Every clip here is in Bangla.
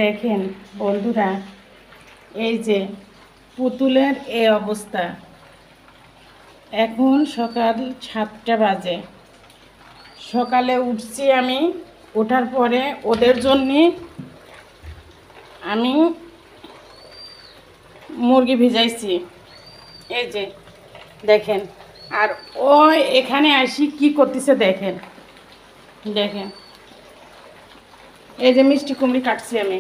দেখেন বন্ধুরা, এই যে পুতুলের এই অবস্থা। এখন সকাল 7টা বাজে। সকালে উঠছি আমি। ওঠার পরে ওদের জন্যে আমি মুরগি ভিজাইছি। এই যে দেখেন, আর ও এখানে আসি কি করতেছে দেখেন। দেখেন এই যে মিষ্টি কুমড়ি কাটছি আমি,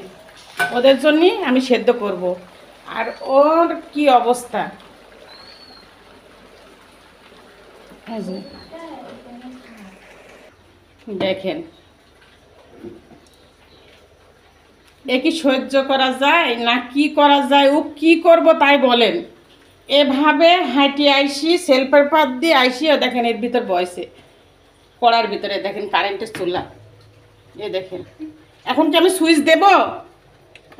ওদের জন্যই আমি সেদ্ধ করব। আর ওর কি অবস্থা এই যে দেখেন। এ কি সহ্য করা যায় না কি করা যায়? ও কি করব তাই বলেন। এভাবে হাঁটি আইসি সেল পেপার দিয়ে আইসিও দেখেন এর ভিতর বয়সে কড়ার ভিতরে দেখেন কারেন্টের চুলা। এ দেখেন, এখন কি আমি সুইচ দেব?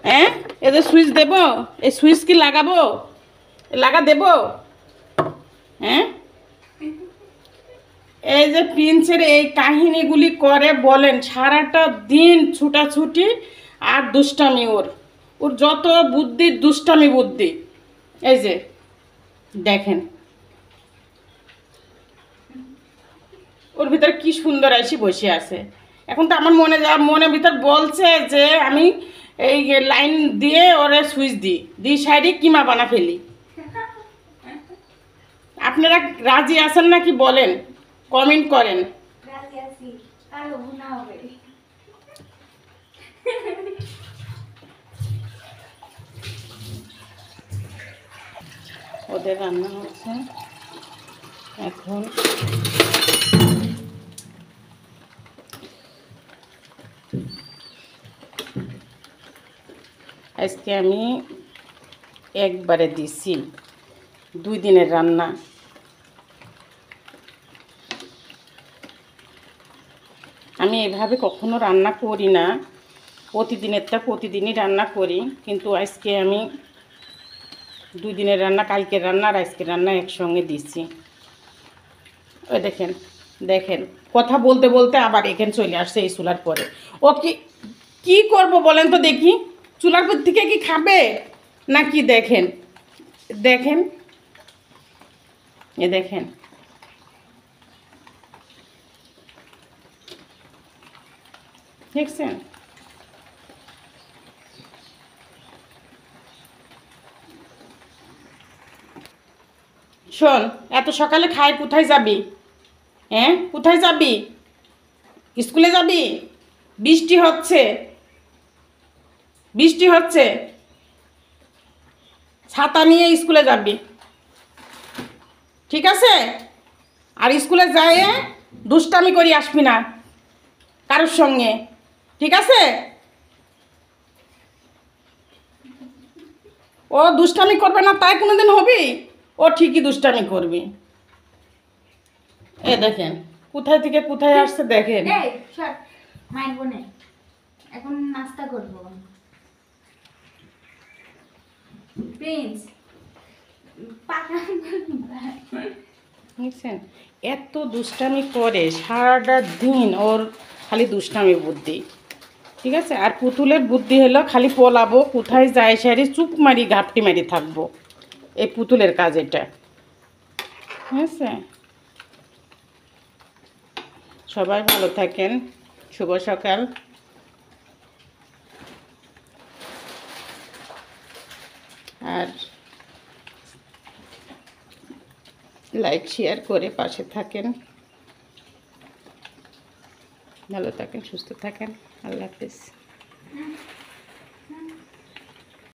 হ্যাঁ, এদের সুইচ দেব? এই সুইচ কি লাগাবো? লাগা দেব? হ্যাঁ, এই যে প্রিন্সের এই কাহিনীগুলি করে বলেন, সারাটা দিন ছুটাছুটি আর দুষ্টামি। ওর ওর যত বুদ্ধি দুষ্টামি বুদ্ধি। এই যে দেখেন ওর ভিতরে কি সুন্দর আইসি বসে আছে। এখন তো আমার মনের ভিতর বলছে যে আমি এই লাইন দিয়ে ওরে সুইচ দিই সাইডে কিমা বানা ফেলি। আপনারা রাজি আছেন নাকি বলেন, কমেন্ট করেন। ওদের রান্না হচ্ছে এখন। আজকে আমি একবারে দিছি 2 দিনের রান্না। আমি এভাবে কখনো রান্না করি না, প্রতিদিনেরটা প্রতিদিনই রান্না করি, কিন্তু আজকে আমি 2 দিনের রান্না, কালকের রান্না আর আজকের রান্না একসঙ্গে দিচ্ছি। ওই দেখেন দেখেন, কথা বলতে বলতে আবার এখানে চলে আসছে এই চুলার পরে। ও কি করব বলেন তো দেখি? চুলার পর থেকে কি খাবে নাকি? দেখেন দেখেন, এ দেখেন দেখছেন? শোন, এত সকালে খায় কোথায় যাবি? হ্যাঁ, কোথায় যাবি? স্কুলে যাবি? বৃষ্টি হচ্ছে, বৃষ্টি হচ্ছে, ছাতা নিয়ে স্কুলে যাবি, ঠিক আছে? আর স্কুলে যাইয়ে দুষ্টামি করি আসবি না কারোর সঙ্গে, ঠিক আছে? ও দুষ্টামি করবে না তাই কোনোদিন হবি? ও ঠিকই দুষ্টামি করবি। এ দেখেন কোথায় থেকে কোথায় আসছে দেখেন। এখন নাস্তা করবো। প্রিন্স বুঝছেন, এত দুষ্টামি করে সারাটা দিন। ওর খালি দুষ্টামি বুদ্ধি, ঠিক আছে? আর পুতুলের বুদ্ধি হলো খালি পলাবো, কোথায় যায় সারি চুপ মারি ঘাপটি মারি থাকবো। এই পুতুলের কাজ এটা, ঠিক আছে? সবাই ভালো থাকেন, শুভ সকাল। আর লাইক শেয়ার করে পাশে থাকেন। ভালো থাকেন, সুস্থ থাকেন। আল্লাহ হাফিজ।